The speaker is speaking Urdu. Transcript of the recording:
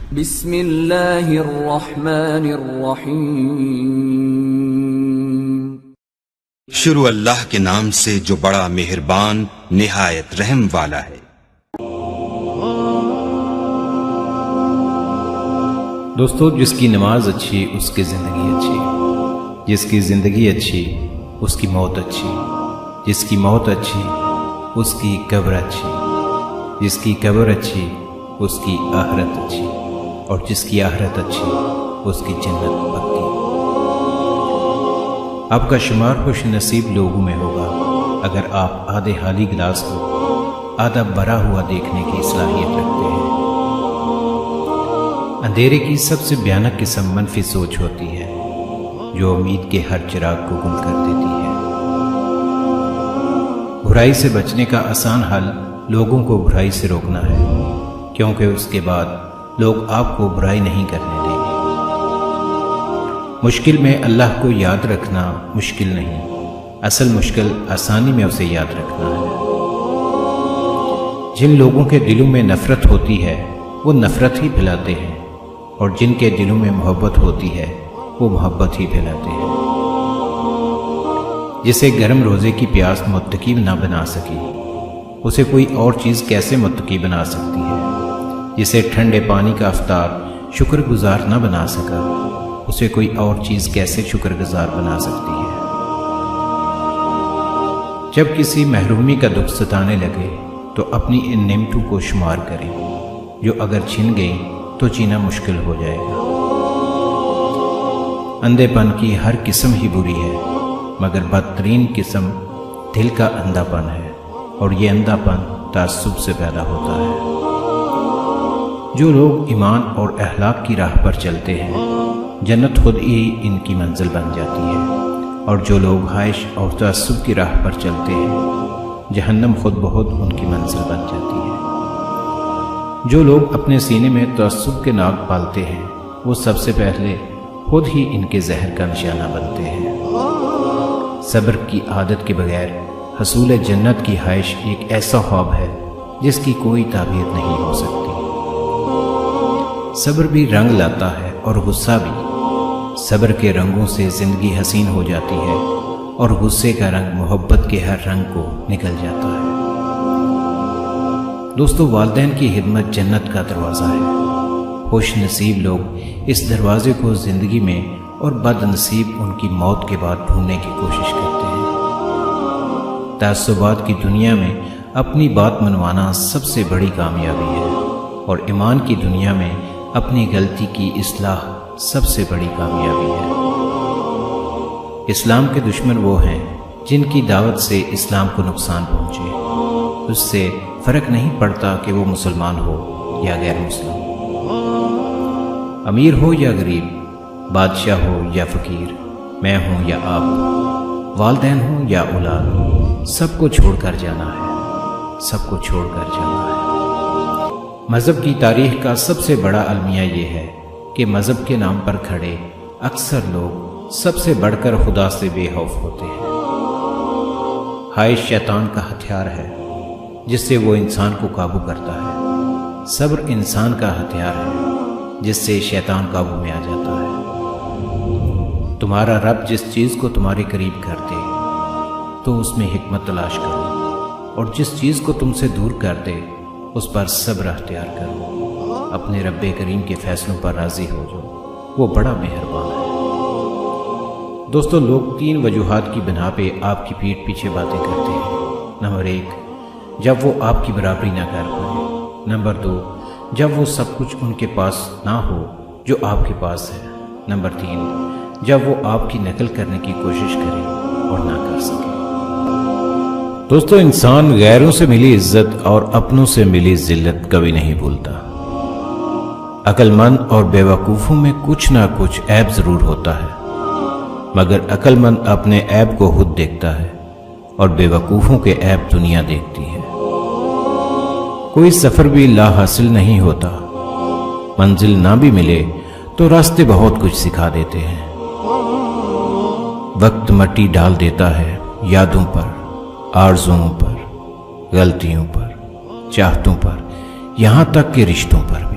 بسم اللہ الرحمن الرحیم۔ شروع اللہ کے نام سے جو بڑا مہربان نہایت رحم والا ہے۔ دوستو، جس کی نماز اچھی اس کی زندگی اچھی، جس کی زندگی اچھی اس کی موت اچھی، جس کی موت اچھی اس کی قبر اچھی، جس کی قبر اچھی اس کی آخرت اچھی، اور جس کی آخرت اچھی اس کی جنت پکی۔ آپ کا شمار خوش نصیب لوگوں میں ہوگا اگر آپ آدھے خالی گلاس کو آدھا بھرا ہوا دیکھنے کی صلاحیت رکھتے ہیں۔ اندھیرے کی سب سے بھیانک قسم منفی سوچ ہوتی ہے جو امید کے ہر چراغ کو گم کر دیتی ہے۔ برائی سے بچنے کا آسان حل لوگوں کو برائی سے روکنا ہے، کیونکہ اس کے بعد لوگ آپ کو برائی نہیں کرنے دیں گے۔ مشکل میں اللہ کو یاد رکھنا مشکل نہیں، اصل مشکل آسانی میں اسے یاد رکھنا ہے۔ جن لوگوں کے دلوں میں نفرت ہوتی ہے وہ نفرت ہی پھیلاتے ہیں، اور جن کے دلوں میں محبت ہوتی ہے وہ محبت ہی پھیلاتے ہیں۔ جسے گرم روزے کی پیاس متقی نہ بنا سکی اسے کوئی اور چیز کیسے متقی بنا سکتی ہے؟ جسے ٹھنڈے پانی کا افطار شکر گزار نہ بنا سکا اسے کوئی اور چیز کیسے شکر گزار بنا سکتی ہے؟ جب کسی محرومی کا دکھ ستانے لگے تو اپنی ان نعمتوں کو شمار کریں جو اگر چھن گئی تو جینا مشکل ہو جائے گا۔ اندھے پن کی ہر قسم ہی بری ہے، مگر بدترین قسم دل کا اندھا پن ہے، اور یہ اندھا پن تعصب سے پیدا ہوتا ہے۔ جو لوگ ایمان اور اخلاق کی راہ پر چلتے ہیں جنت خود ہی ان کی منزل بن جاتی ہے، اور جو لوگ خواہش اور تعصب کی راہ پر چلتے ہیں جہنم خود بخود ان کی منزل بن جاتی ہے۔ جو لوگ اپنے سینے میں تعصب کے ناگ پالتے ہیں وہ سب سے پہلے خود ہی ان کے زہر کا نشانہ بنتے ہیں۔ صبر کی عادت کے بغیر حصول جنت کی خواہش ایک ایسا خواب ہے جس کی کوئی تعبیر نہیں ہو سکتی۔ صبر بھی رنگ لاتا ہے اور غصہ بھی۔ صبر کے رنگوں سے زندگی حسین ہو جاتی ہے، اور غصے کا رنگ محبت کے ہر رنگ کو نکل جاتا ہے۔ دوستو، والدین کی خدمت جنت کا دروازہ ہے۔ خوش نصیب لوگ اس دروازے کو زندگی میں اور بد نصیب ان کی موت کے بعد ڈھونڈنے کی کوشش کرتے ہیں۔ تعصبات کی دنیا میں اپنی بات منوانا سب سے بڑی کامیابی ہے، اور ایمان کی دنیا میں اپنی غلطی کی اصلاح سب سے بڑی کامیابی ہے۔ اسلام کے دشمن وہ ہیں جن کی دعوت سے اسلام کو نقصان پہنچے۔ اس سے فرق نہیں پڑتا کہ وہ مسلمان ہو یا غیر مسلم، امیر ہو یا غریب، بادشاہ ہو یا فقیر، میں ہوں یا آپ، والدین ہوں یا اولاد، سب کو چھوڑ کر جانا ہے، سب کو چھوڑ کر جانا ہے۔ مذہب کی تاریخ کا سب سے بڑا المیہ یہ ہے کہ مذہب کے نام پر کھڑے اکثر لوگ سب سے بڑھ کر خدا سے بے خوف ہوتے ہیں۔ خواہش شیطان کا ہتھیار ہے جس سے وہ انسان کو قابو کرتا ہے۔ صبر انسان کا ہتھیار ہے جس سے شیطان قابو میں آ جاتا ہے۔ تمہارا رب جس چیز کو تمہارے قریب کر دے تو اس میں حکمت تلاش کرو، اور جس چیز کو تم سے دور کر دے اس پر صبر اختیار کرو۔ اپنے رب کریم کے فیصلوں پر راضی ہو جو، وہ بڑا مہربان ہے۔ دوستو، لوگ 3 وجوہات کی بنا پہ آپ کی پیٹھ پیچھے باتیں کرتے ہیں۔ نمبر 1، جب وہ آپ کی برابری نہ کر پائے۔ نمبر 2، جب وہ سب کچھ ان کے پاس نہ ہو جو آپ کے پاس ہے۔ نمبر 3، جب وہ آپ کی نقل کرنے کی کوشش کرے اور نہ کر سکے۔ دوستو، انسان غیروں سے ملی عزت اور اپنوں سے ملی ذلت کبھی نہیں بھولتا۔ عقل مند اور بیوقوفوں میں کچھ نہ کچھ عیب ضرور ہوتا ہے، مگر عقل مند اپنے عیب کو خود دیکھتا ہے، اور بیوقوفوں کے عیب دنیا دیکھتی ہے۔ کوئی سفر بھی لا حاصل نہیں ہوتا، منزل نہ بھی ملے تو راستے بہت کچھ سکھا دیتے ہیں۔ وقت مٹی ڈال دیتا ہے یادوں پر، آرزوؤں پر، غلطیوں پر، چاہتوں پر، یہاں تک کہ رشتوں پر بھی۔